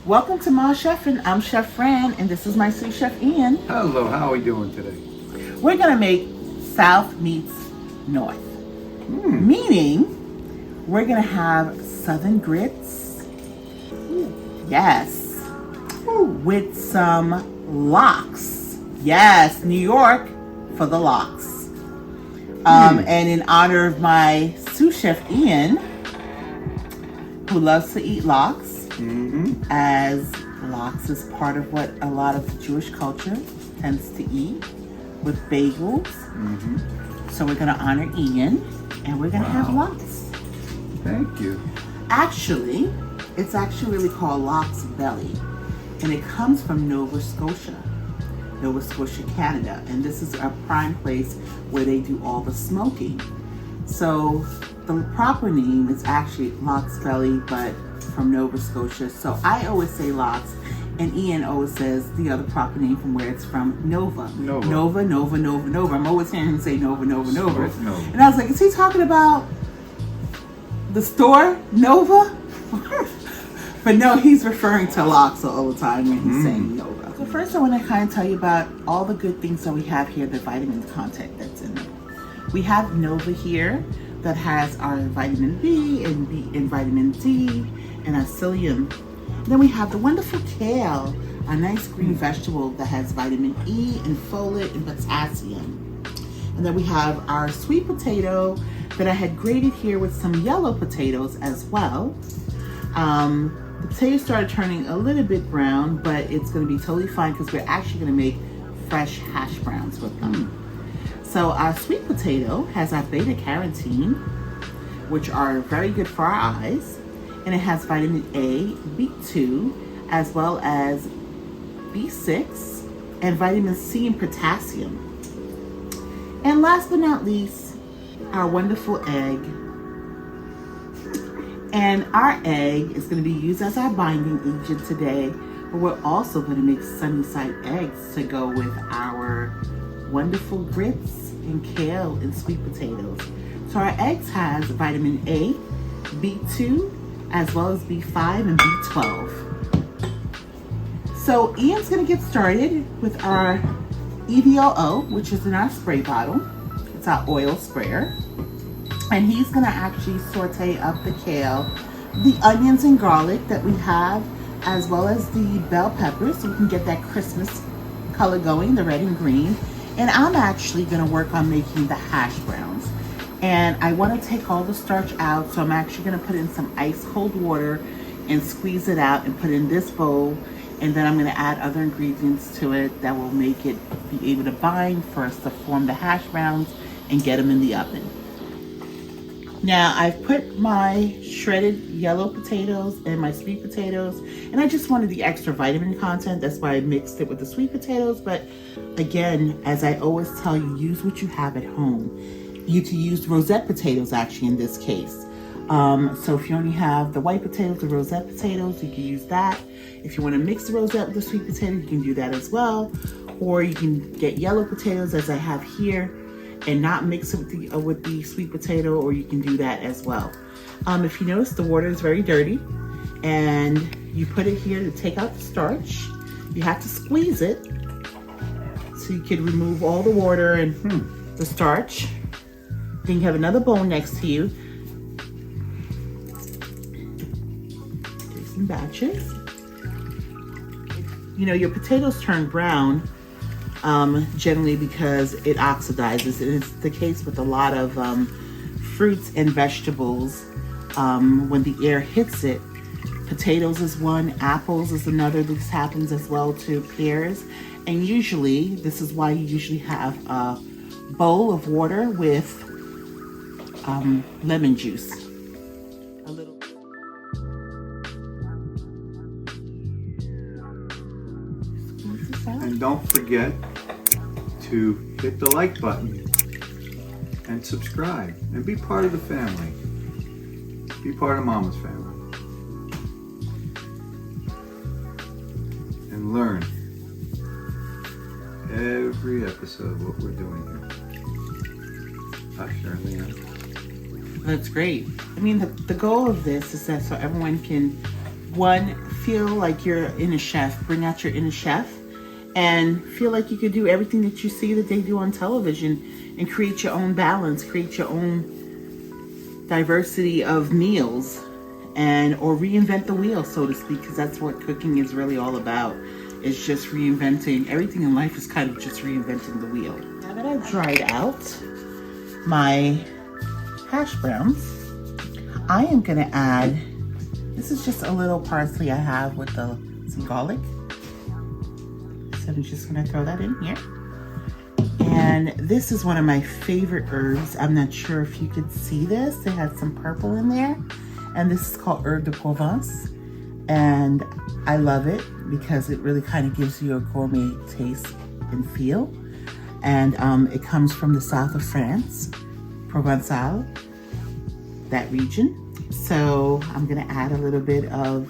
Welcome to Ma Chefin'. I'm Chef Fran, and this is my sous chef Ian. Hello, how are we doing today? We're gonna make South meets North, meaning we're gonna have Southern grits. Yes, with some lox. Yes, New York for the lox. And in honor of my sous chef Ian, who loves to eat lox. As lox is part of what a lot of the Jewish culture tends to eat with bagels. So we're going to honor Ian and we're going to have lox. Thank you. Actually, it's actually really called lox belly, and it comes from Nova Scotia, Canada. And this is a prime place where they do all the smoking. So the proper name is actually lox belly, but from Nova Scotia. So I always say lox, and Ian always says the other proper name from where it's from, Nova. Nova. I'm always hearing him say Nova. And I was like, is he talking about the store, Nova? But no, he's referring to lox all the time when he's saying Nova. So first I want to kind of tell you about all the good things that we have here, the vitamin content that's in them. We have Nova here that has our vitamin B and vitamin D and our psyllium. Then we have the wonderful kale, a nice green vegetable that has vitamin E and folate and potassium. And then we have our sweet potato that I had grated here with some yellow potatoes as well. The potatoes started turning a little bit brown, but it's going to be totally fine because we're actually going to make fresh hash browns with them. So our sweet potato has our beta carotene, which are very good for our eyes, and it has vitamin A, B2, as well as B6, and vitamin C and potassium. And last but not least, our wonderful egg. And our egg is going to be used as our binding agent today, but we're also going to make sunny side eggs to go with our wonderful grits and kale and sweet potatoes. So our eggs has vitamin A, B2, as well as B5 and B12. So Ian's gonna get started with our EVOO, which is in our spray bottle. It's our oil sprayer. And he's gonna actually saute up the kale, the onions and garlic that we have, as well as the bell peppers, so we can get that Christmas color going, the red and green. And I'm actually gonna work on making the hash browns. And I wanna take all the starch out, so I'm actually gonna put in some ice cold water and squeeze it out and put in this bowl. And then I'm gonna add other ingredients to it that will make it be able to bind for us to form the hash browns and get them in the oven. Now I've put my shredded yellow potatoes and my sweet potatoes, and I just wanted the extra vitamin content. That's why I mixed it with the sweet potatoes. But again, as I always tell you, use what you have at home. You can use rosette potatoes actually in this case. So if you only have the white potatoes, the rosette potatoes, you can use that. If you want to mix the rosette with the sweet potato, you can do that as well. Or you can get yellow potatoes as I have here and not mix it with the sweet potato, or you can do that as well. If you notice, the water is very dirty, and you put it here to take out the starch. You have to squeeze it so you can remove all the water and the starch. Then you have another bowl next to you. Take some batches. You know, your potatoes turn brown generally because it oxidizes. And it's the case with a lot of fruits and vegetables. When the air hits it, potatoes is one, apples is another. This happens as well to pears. And usually, this is why you usually have a bowl of water with lemon juice. A little. And don't forget to hit the like button and subscribe and be part of the family. Be part of Mama's family. And learn every episode what we're doing here. Usher and Leon. That's great. I mean, the goal of this is that so everyone can one, feel like you're in a chef. Bring out your inner chef and feel like you could do everything that you see that they do on television and create your own balance, create your own diversity of meals, and or reinvent the wheel, so to speak, because that's what cooking is really all about. It's just reinventing. Everything in life is kind of just reinventing the wheel. Now that I've dried out my hash browns, I am gonna add, this is just a little parsley I have with some garlic. So I'm just gonna throw that in here. And this is one of my favorite herbs. I'm not sure if you could see this. It has some purple in there. And this is called herb de Provence. And I love it because it really kind of gives you a gourmet taste and feel. And it comes from the south of France, Provençal, that region. So I'm gonna add a little bit of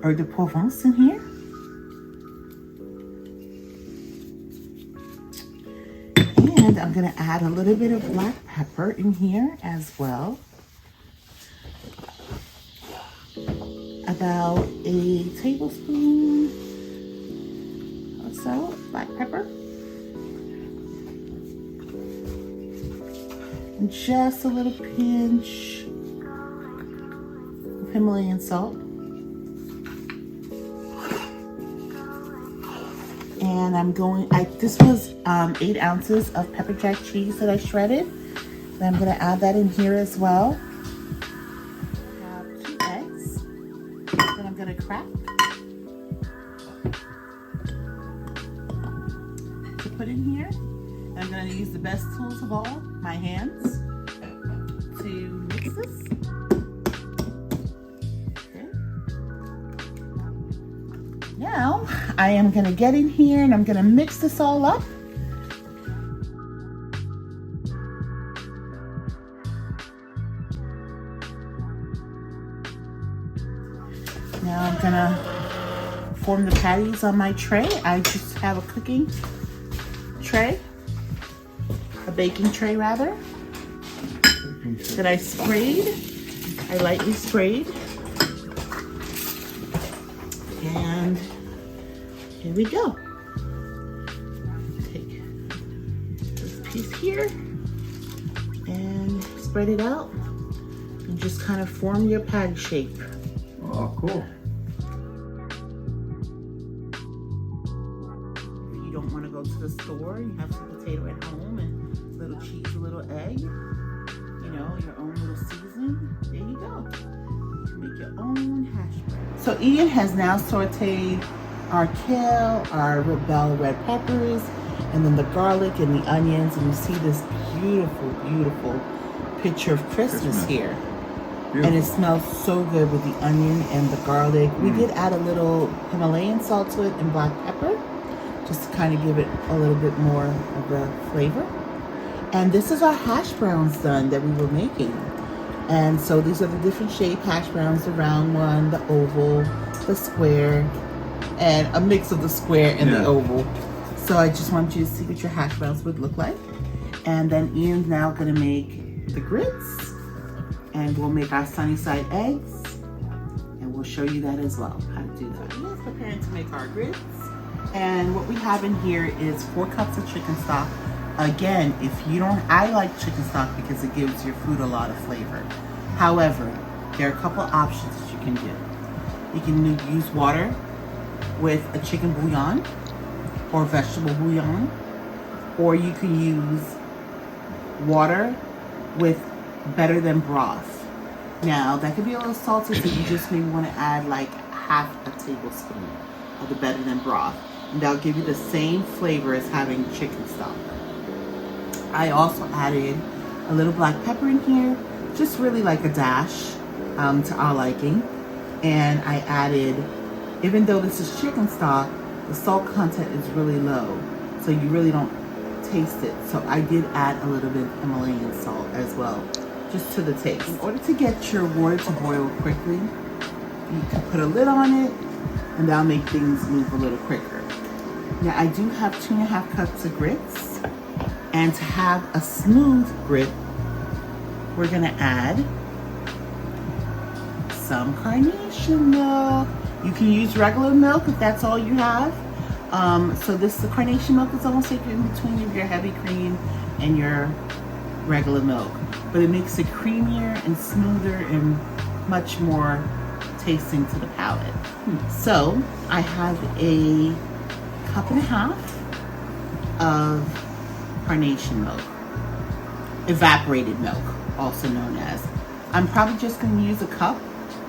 herb de Provence in here. And I'm gonna add a little bit of black pepper in here as well. About a tablespoon or so black pepper. And just a little pinch of Himalayan salt. And I'm going, this was 8 ounces of pepper jack cheese that I shredded. And I'm gonna add that in here as well. I have 2 eggs that I'm gonna crack to put in here. And I'm gonna use the best tools of all, my hands, to mix this. Now, I am gonna get in here and I'm gonna mix this all up. Now I'm gonna form the patties on my tray. I just have a cooking tray, a baking tray rather, that I sprayed. I lightly sprayed. And here we go. Take this piece here and spread it out and just kind of form your patty shape. Oh, cool. If you don't want to go to the store, you have some potato at home and a little cheese, a little egg, you know, your own little seasoning. There you go. You can make your own hash brown. So Ian has now sauteed our kale, our bell red peppers, and then the garlic and the onions, and you see this beautiful, beautiful picture of Christmas here. Beautiful. And it smells so good with the onion and the garlic. We did add a little Himalayan salt to it and black pepper, just to kind of give it a little bit more of a flavor. And this is our hash browns done that we were making. And so these are the different shape hash browns, the round one, the oval, the square, and a mix of the square and the oval. So I just want you to see what your hash browns would look like. And then Ian's now gonna make the grits, and we'll make our sunny side eggs, and we'll show you that as well, how to do that. Ian's preparing to make our grits. And what we have in here is 4 cups of chicken stock. Again, if you don't, I like chicken stock because it gives your food a lot of flavor. However, there are a couple options that you can do. You can use water with a chicken bouillon or vegetable bouillon, or you can use water with better than broth. Now, that could be a little salty, so you just maybe want to add like half a tablespoon of the better than broth. And that'll give you the same flavor as having chicken stock. I also added a little black pepper in here, just really like a dash to our liking. And I added, even though this is chicken stock, the salt content is really low, so you really don't taste it. So I did add a little bit of Himalayan salt as well, just to the taste. In order to get your water to boil quickly, you can put a lid on it, and that'll make things move a little quicker. Now I do have 2.5 cups of grits, and to have a smooth grit, we're gonna add some carnation milk. You can use regular milk if that's all you have. So the carnation milk is almost like in between your heavy cream and your regular milk. But it makes it creamier and smoother and much more tasting to the palate. So I have a cup and a half of carnation milk, evaporated milk, also known as. I'm probably just going to use a cup.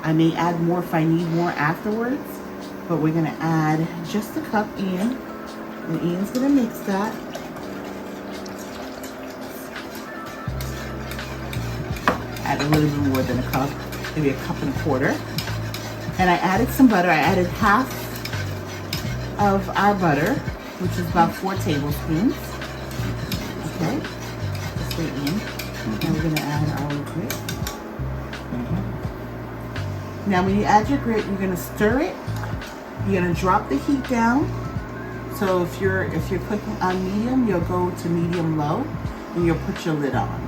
I may add more if I need more afterwards, but we're going to add just a cup in, and Ian's going to mix that. Add a little bit more than a cup, maybe a cup and a quarter. And I added some butter. I added half of our butter, which is about 4 tablespoons. Okay, this way in. And we're gonna add our grit. Now when you add your grit, you're gonna stir it. You're gonna drop the heat down. So if you're cooking on medium, you'll go to medium low, and you'll put your lid on.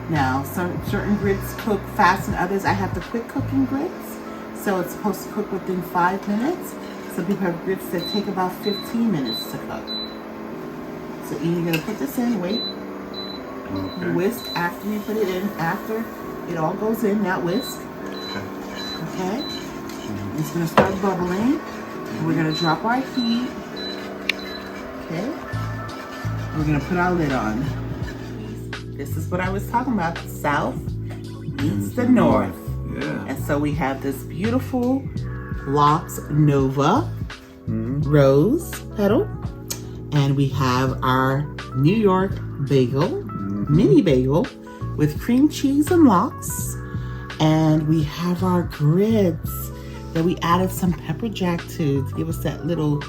Now, certain grits cook fast and others, I have the quick cooking grits. So it's supposed to cook within 5 minutes. Some people have grits that take about 15 minutes to cook. So you're gonna put this in, wait. Okay. You whisk after you put it in, after it all goes in, that whisk. Okay? It's gonna start bubbling. And we're gonna drop our heat. Okay? We're gonna put our lid on. This is what I was talking about. The South meets the North. Yeah. And so we have this beautiful Lox Nova rose petal. And we have our New York bagel, mini bagel with cream cheese and lox. And we have our grits that we added some pepper jack to give us that little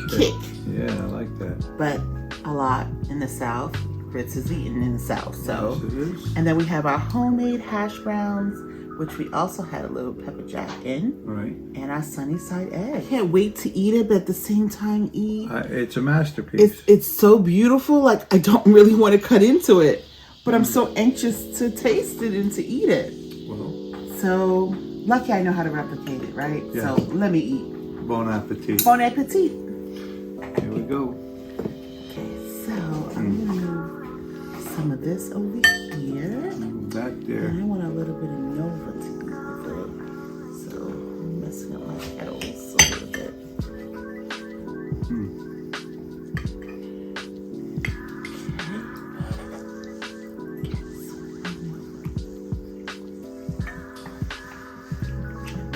kick. Yeah, I like that. But a lot in the South. Grits is eaten in the South. So, yes, it is. And then we have our homemade hash browns, which we also had a little pepper jack in. Right. And our sunny side egg. I can't wait to eat it, but at the same time eat. It's a masterpiece. It's so beautiful. Like, I don't really want to cut into it, but I'm so anxious to taste it and to eat it. Well, so lucky I know how to replicate it, right? Yeah. So let me eat. Bon appetit. Bon appetit. Here we go. Okay, so I'm gonna move some of this over here. That there. And I want a little bit of Nova to eat with it. So I'm messing up my petals a little bit.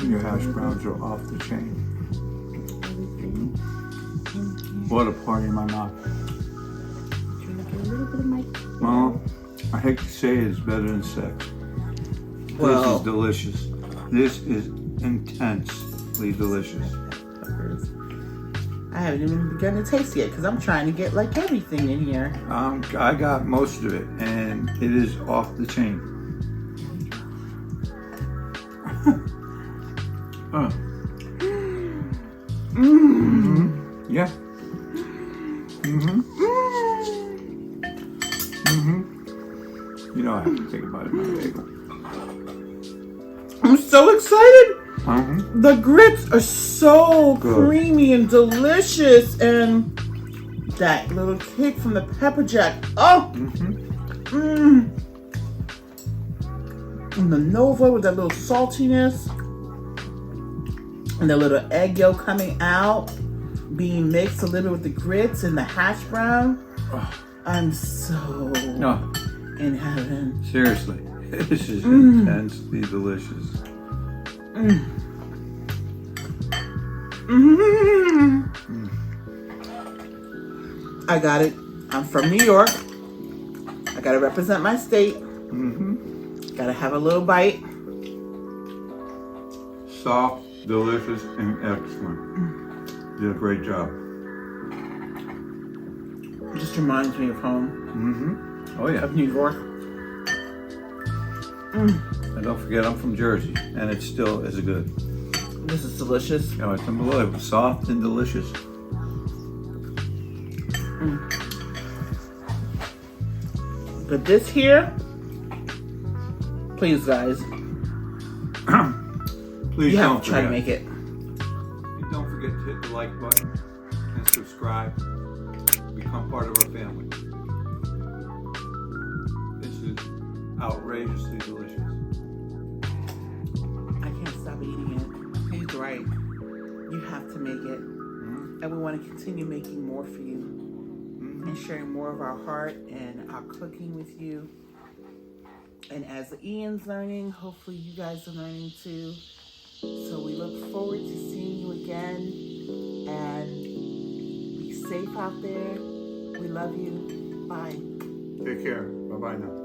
Your hash browns are off the chain. What a party in my mouth. Trying to get a little bit of my. Well, I hate to say it, it's better than sex. Well, this is delicious. This is intensely delicious. Peppers. I haven't even begun to taste yet because I'm trying to get like everything in here. I got most of it, and it is off the chain. Yeah. You know I have to take a bite of my bagel. I'm so excited. The grits are so creamy and delicious, and that little kick from the pepper jack. Oh, and the Nova with that little saltiness, and the little egg yolk coming out, being mixed a little bit with the grits and the hash brown. I'm so in heaven. Seriously, this is intensely delicious. I got it. I'm from New York. I gotta represent my state. Gotta have a little bite. Soft, delicious, and excellent. Did a great job. It just reminds me of home. Oh yeah. Of New York. And don't forget, I'm from Jersey, and it still is good. This is delicious. Oh, it's unbelievable. Soft and delicious. But this here, please guys, Please you don't have to try to forget. make it. forget to hit the like button and subscribe. Become part of our family. This is outrageously delicious. I can't stop eating it. He's right. You have to make it. And we want to continue making more for you and sharing more of our heart and our cooking with you. And as Ian's learning, hopefully you guys are learning too. So we look forward to seeing you again. And be safe out there. We love you. Bye. Take care. Bye-bye now.